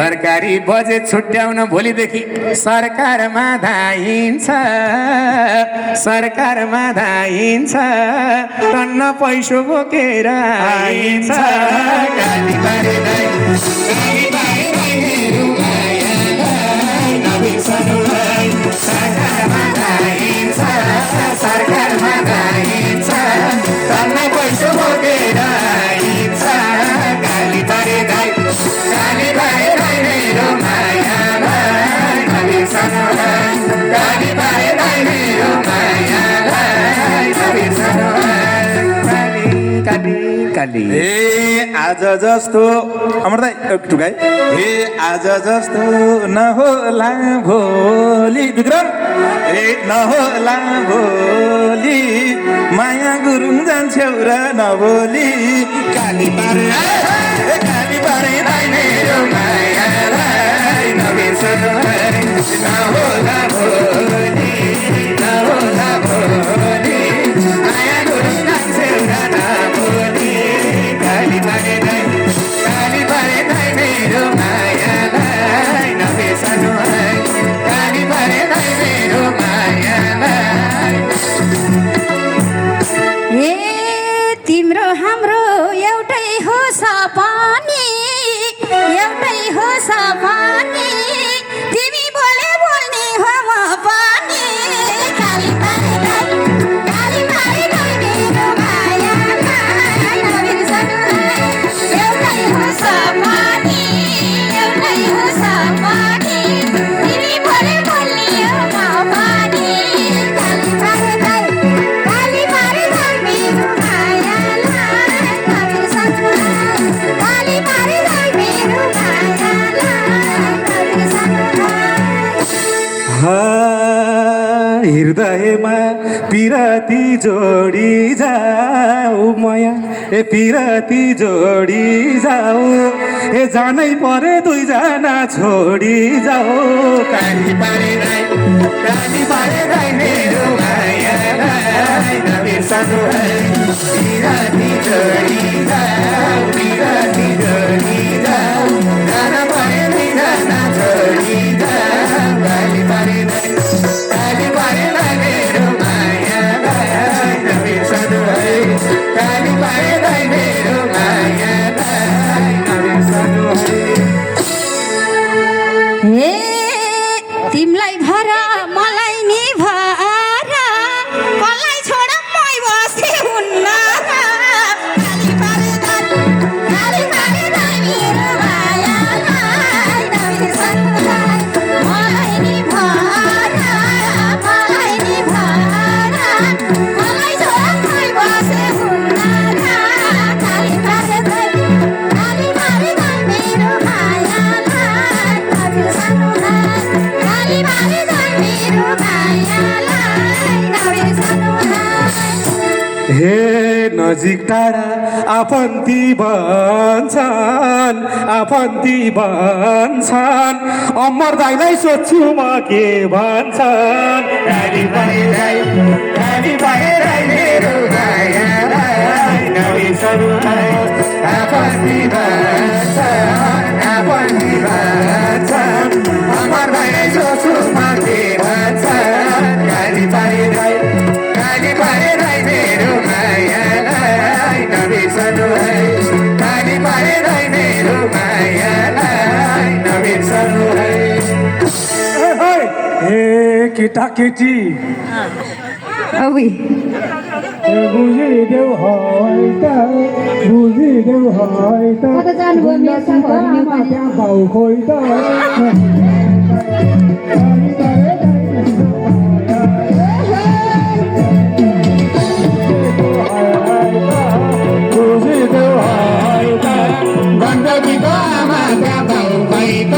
सरकारी बजेट छुट्याउन भोलिदेखि सरकारमा धाइन्छ सरकारमा धाइन्छ टन्न पैसो बोकेर आइन्छ गाली बारे दाइ गाली बारे दाइ मेरो मायालाई नबिर्सनु है सरकारमा धाइन्छ सरकारमा धाइन्छ टन्न पैसो बोकेर आइन्छ गाली बारे दाइ गाली बारे दाइ मेरो मायालाई नबिर्सनु है गाली बारे दाइ मेरो मायालाई नबिर्सनु है काली काली ए आज जस्तो अमर दाइ टुकाई ए आज जस्तो नहोला भोलि विक्रम ए नहोला भोलि माया गुरुङ जान्छौ र नभोलि काली बारे दाइ मेरो मायालाई नबिर्सनु है नहोला भोलि नहोला भोलि माया गुरुङ जान्छौ र नभोलि काली बारे दाइ मेरो मायालाई नबिर्सनु है काली बारे दाइ मेरो मायालाई ए तिम्रो हाम्रो एउटै हो सपनी एउटै हो सपनी तिमी बोले बोल्ने हो म पनि काली बारे दाइ मेरो मायालाई नबिर्सनु है एउटै हो सपनी एउटै हो सपनी तिमी बोले बोल्ने हो म पनि काली बारे दाइ मेरो मायालाई नबिर्सनु है काली बारे दाइ मेरो मायालाई नबिर्सनु है हृदयमा पिराती जोडी जाऊ माया ए पिराती जोडी जाऊ ए जानै परे दुईजना छोडी जाऊ काली बारे दाइ मेरो मायालाई नबिर्सनु है पिराती जोडी जाऊ पिराती जोडी जाऊ जान परे दुईजना छोडी जाऊ काली बारे दाइ मेरो मायालाई नबिर्सनु है काली बारे दाइ मेरो मायालाई नबिर्सनु है ए तिमलाई भर मलाई नि भर कसलाई छोड मै बसे हुन्न काली बारे दाइ मेरो मायालाई नबिर्सनु है मलाई नि भर मलाई नि भर कसलाई छोड मै बसे हुन्न काली बारे दाइ मेरो मायालाई नबिर्सनु है काली बारे दाइ मेरो मायालाई नबिर्सनु है हे नजिक टाढा आफन्ती भन्छन् अमर दाइलाई सोध्छु म के भन्छन् काली बारे दाइ मेरो मायालाई नबिर्सनु है आफन्ती भन्छन् अमर दाइलाई सोध्छु म के भन्छन् काली बारे दाइ मेरो मायालाई नबिर्सनु है काली बारे दाइ मेरो मायालाई नबिर्सनु है हे केटा केटी अबुई बुझिदेऊ है त कता जानुभयो मेसा भन्नु पनि त्यहाँ भाउ खोइ त गण्डकीको आमा त्यहाँ भाउ खोइ त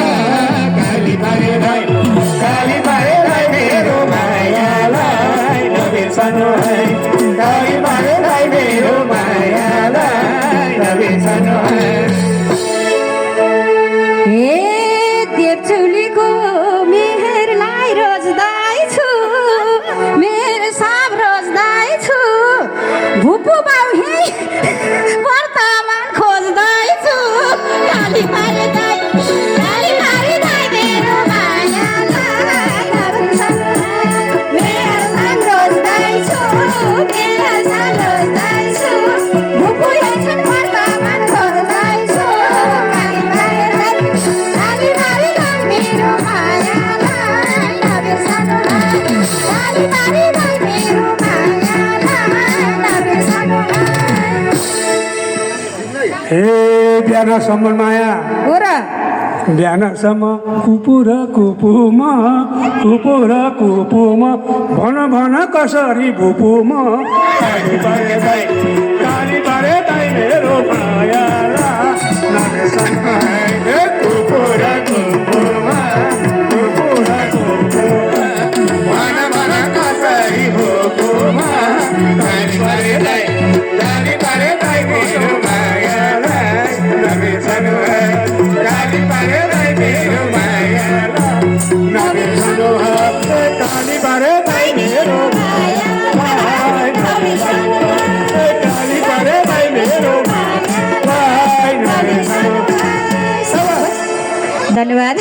काली बारे दाइ मेरो मायालाई नबिर्सनु है काली बारे दाइ मेरो मायालाई नबिर्सनु है ए देवचुलीको मेहरलाई रोज्दैछु मेरो साब रोज्दैछु भुपु बाउ हे वर्तमान खोज्दैछु काली बारे दाइ हे बिहानसम्म माया हो र बिहानसम्म कुपुर कुपुमा भन भन कसरी भुपुमा काली बारे दाइ मेरो मायाला नरेसँग है कुपुर कुपुमा भन भन कसरी भुपुमा काली बारे दाइ मेरो मायालाई नबिर्सनु है काली बारे दाइ मेरो मायालाई नबिर्सनु है काली बारे दाइ मेरो मायालाई नबिर्सनु है काली बारे दाइ मेरो मायालाई नबिर्सनु। धन्यवाद